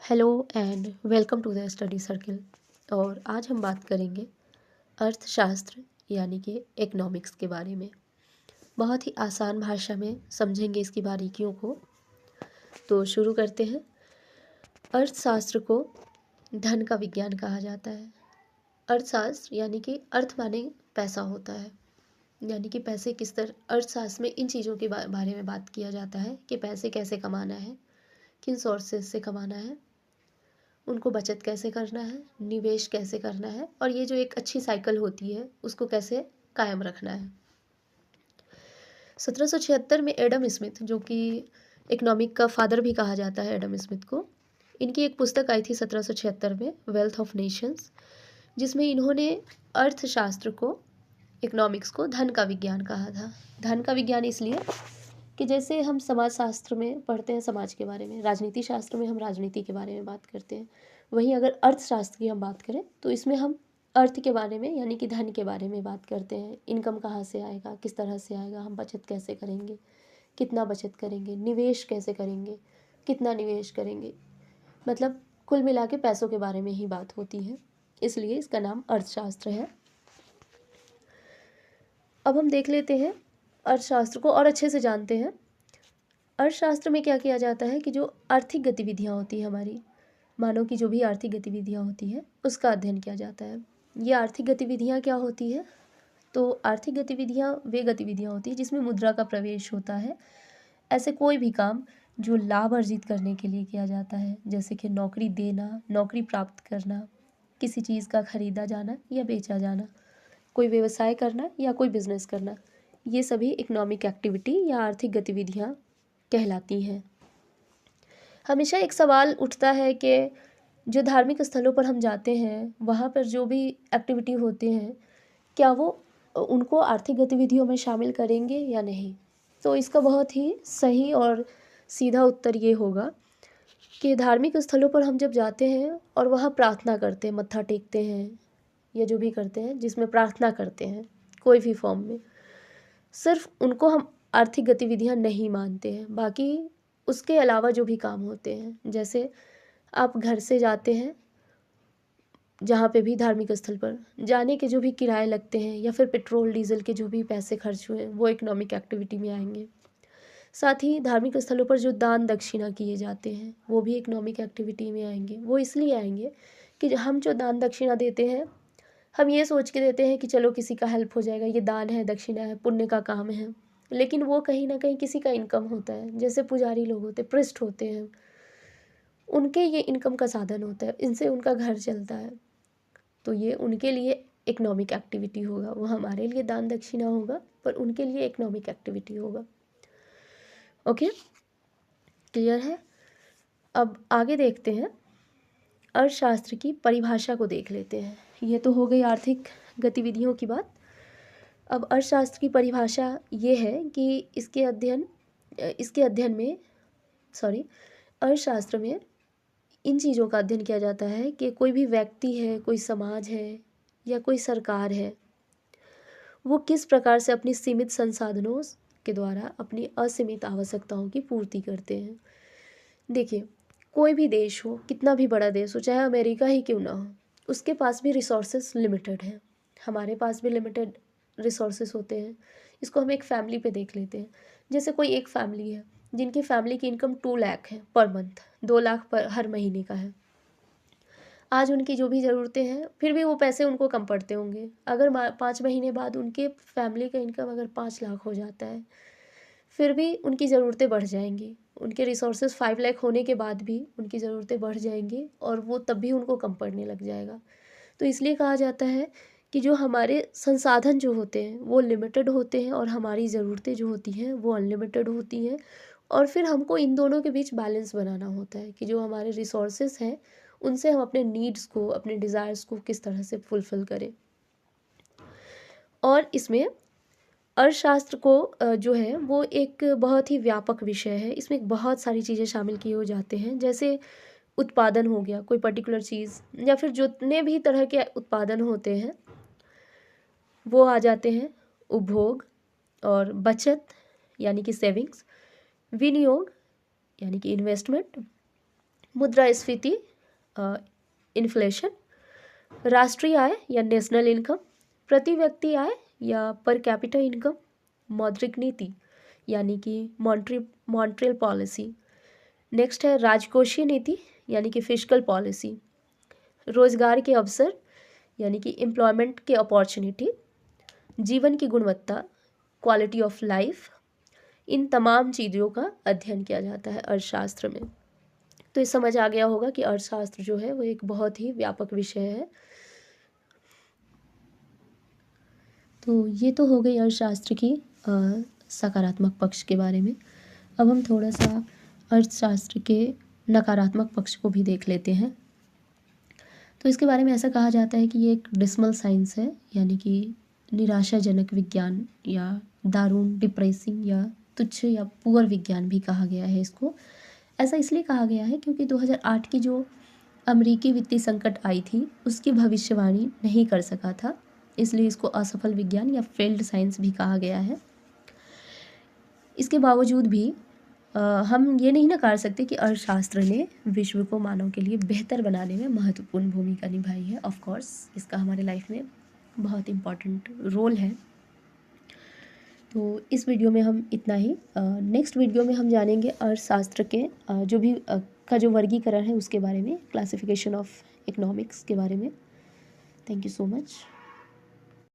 Hello and welcome to the study circle. और आज हम बात करेंगे अर्थशास्त्र यानी कि इकोनॉमिक्स के बारे में। बहुत ही आसान भाषा में समझेंगे इसकी बारीकियों को। तो शुरू करते हैं। अर्थशास्त्र को धन का विज्ञान कहा जाता है। अर्थशास्त्र यानी कि अर्थ माने पैसा होता है, यानी कि पैसे किस तरह, अर्थशास्त्र में इन चीज़ों के बारे में बात किया जाता है कि पैसे कैसे कमाना है, किन सोर्सेज से कमाना है, उनको बचत कैसे करना है, निवेश कैसे करना है, और ये जो एक अच्छी साइकिल होती है उसको कैसे कायम रखना है। 1776 में एडम स्मिथ, जो कि इकोनॉमिक का फादर भी कहा जाता है एडम स्मिथ को, इनकी एक पुस्तक आई थी 1776 में, वेल्थ ऑफ नेशंस, जिसमें इन्होंने अर्थशास्त्र को, इकोनॉमिक्स को धन का विज्ञान कहा था। धन का विज्ञान इसलिए कि जैसे हम समाजशास्त्र में पढ़ते हैं समाज के बारे में, राजनीति शास्त्र में हम राजनीति के बारे में बात करते हैं, वहीं अगर अर्थशास्त्र की हम बात करें तो इसमें हम अर्थ के बारे में यानी कि धन के बारे में बात करते हैं। इनकम कहाँ से आएगा, किस तरह से आएगा, हम बचत कैसे करेंगे, कितना बचत करेंगे, निवेश कैसे करेंगे, कितना निवेश करेंगे, मतलब कुल मिला के पैसों के बारे में ही बात होती है, इसलिए इसका नाम अर्थशास्त्र है। अब हम देख लेते हैं अर्थशास्त्र को और अच्छे से जानते हैं। अर्थशास्त्र में क्या किया जाता है कि जो आर्थिक गतिविधियाँ होती हैं हमारी, मानव की जो भी आर्थिक गतिविधियाँ होती हैं उसका अध्ययन किया जाता है। ये आर्थिक गतिविधियाँ क्या होती है? तो आर्थिक गतिविधियाँ वे गतिविधियाँ होती हैं जिसमें मुद्रा का प्रवेश होता है। ऐसे कोई भी काम जो लाभ अर्जित करने के लिए किया जाता है, जैसे कि नौकरी देना, नौकरी प्राप्त करना, किसी चीज़ का खरीदा जाना या बेचा जाना, कोई व्यवसाय करना या कोई बिजनेस करना, ये सभी इकोनॉमिक एक्टिविटी या आर्थिक गतिविधियाँ कहलाती हैं। हमेशा एक सवाल उठता है कि जो धार्मिक स्थलों पर हम जाते हैं वहाँ पर जो भी एक्टिविटी होते हैं क्या वो उनको आर्थिक गतिविधियों में शामिल करेंगे या नहीं। तो इसका बहुत ही सही और सीधा उत्तर ये होगा कि धार्मिक स्थलों पर हम जब जाते हैं और वहाँ प्रार्थना करते हैं, मत्था टेकते हैं या जो भी करते हैं जिसमें प्रार्थना करते हैं कोई भी फॉर्म में, सिर्फ उनको हम आर्थिक गतिविधियाँ नहीं मानते हैं। बाकी उसके अलावा जो भी काम होते हैं, जैसे आप घर से जाते हैं जहाँ पे भी धार्मिक स्थल पर जाने के जो भी किराए लगते हैं या फिर पेट्रोल डीजल के जो भी पैसे खर्च हुए वो इकोनॉमिक एक्टिविटी में आएंगे। साथ ही धार्मिक स्थलों पर जो दान दक्षिणा किए जाते हैं वो भी इकोनॉमिक एक्टिविटी में आएंगे। वो इसलिए आएंगे कि हम जो दान दक्षिणा देते हैं हम ये सोच के देते हैं कि चलो किसी का हेल्प हो जाएगा, ये दान है, दक्षिणा है, पुण्य का काम है, लेकिन वो कहीं ना कहीं किसी का इनकम होता है। जैसे पुजारी लोग होते हैं, प्रिस्ट होते हैं, उनके ये इनकम का साधन होता है, इनसे उनका घर चलता है, तो ये उनके लिए इकोनॉमिक एक्टिविटी होगा। वो हमारे लिए दान दक्षिणा होगा पर उनके लिए इकोनॉमिक एक्टिविटी होगा। ओके, क्लियर है। अब आगे देखते हैं, अर्थशास्त्र की परिभाषा को देख लेते हैं। ये तो हो गई आर्थिक गतिविधियों की बात। अब अर्थशास्त्र की परिभाषा ये है कि इसके अध्ययन में अर्थशास्त्र में इन चीज़ों का अध्ययन किया जाता है कि कोई भी व्यक्ति है, कोई समाज है या कोई सरकार है, वो किस प्रकार से अपनी सीमित संसाधनों के द्वारा अपनी असीमित आवश्यकताओं की पूर्ति करते हैं। देखिए, कोई भी देश हो, कितना भी बड़ा देश हो, चाहे अमेरिका ही क्यों ना हो, उसके पास भी रिसोर्सेस लिमिटेड हैं, हमारे पास भी लिमिटेड रिसोर्सेस होते हैं। इसको हम एक फैमिली पे देख लेते हैं। जैसे कोई एक फैमिली है जिनकी फैमिली की इनकम 2 लाख है पर मंथ, 2 लाख पर हर महीने का है। आज उनकी जो भी ज़रूरतें हैं, फिर भी वो पैसे उनको कम पड़ते होंगे। अगर 5 महीने बाद उनके फैमिली का इनकम अगर 5 लाख हो जाता है, फिर भी उनकी ज़रूरतें बढ़ जाएंगी। उनके रिसोर्सेज 5 लाख होने के बाद भी उनकी ज़रूरतें बढ़ जाएंगी और वो तब भी उनको कम पड़ने लग जाएगा। तो इसलिए कहा जाता है कि जो हमारे संसाधन जो होते हैं वो लिमिटेड होते हैं और हमारी ज़रूरतें जो होती हैं वो अनलिमिटेड होती हैं। और फिर हमको इन दोनों के बीच बैलेंस बनाना होता है कि जो हमारे रिसोर्सेज हैं उनसे हम अपने नीड्स को, अपने डिज़ायर्स को किस तरह से फुलफ़िल करें। और इसमें अर्थशास्त्र को जो है वो एक बहुत ही व्यापक विषय है। इसमें बहुत सारी चीज़ें शामिल किए हो जाते हैं, जैसे उत्पादन हो गया, कोई पर्टिकुलर चीज़, या फिर जितने भी तरह के उत्पादन होते हैं वो आ जाते हैं। उपभोग और बचत यानी कि सेविंग्स, विनियोग यानी कि इन्वेस्टमेंट, मुद्रास्फीति, इन्फ्लेशन, राष्ट्रीय आय या नेशनल इनकम, प्रति व्यक्ति आय या पर कैपिटा इनकम, मौद्रिक नीति यानी कि मॉनेटरी पॉलिसी। नेक्स्ट है राजकोषीय नीति यानी कि फिस्कल पॉलिसी, रोजगार के अवसर यानी कि एम्प्लॉयमेंट के अपॉर्चुनिटी, जीवन की गुणवत्ता, क्वालिटी ऑफ लाइफ, इन तमाम चीज़ों का अध्ययन किया जाता है अर्थशास्त्र में। तो ये समझ आ गया होगा कि अर्थशास्त्र जो है वो एक बहुत ही व्यापक विषय है। तो ये तो हो गई अर्थशास्त्र की सकारात्मक पक्ष के बारे में। अब हम थोड़ा सा अर्थशास्त्र के नकारात्मक पक्ष को भी देख लेते हैं। तो इसके बारे में ऐसा कहा जाता है कि ये एक डिसमल साइंस है, यानी कि निराशाजनक विज्ञान या दारुण, डिप्रेसिंग या तुच्छ या पुअर विज्ञान भी कहा गया है इसको। ऐसा इसलिए कहा गया है क्योंकि 2008 की जो अमेरिकी वित्तीय संकट आई थी उसकी भविष्यवाणी नहीं कर सका था, इसलिए इसको असफल विज्ञान या फेल्ड साइंस भी कहा गया है। इसके बावजूद भी हम ये नहीं नकार सकते कि अर्थशास्त्र ने विश्व को मानव के लिए बेहतर बनाने में महत्वपूर्ण भूमिका निभाई है। ऑफ कोर्स इसका हमारे लाइफ में बहुत इम्पॉर्टेंट रोल है। तो इस वीडियो में हम इतना ही। नेक्स्ट वीडियो में हम जानेंगे अर्थशास्त्र के जो भी का जो वर्गीकरण है उसके बारे में, क्लासिफिकेशन ऑफ इकोनॉमिक्स के बारे में। Thank you so much.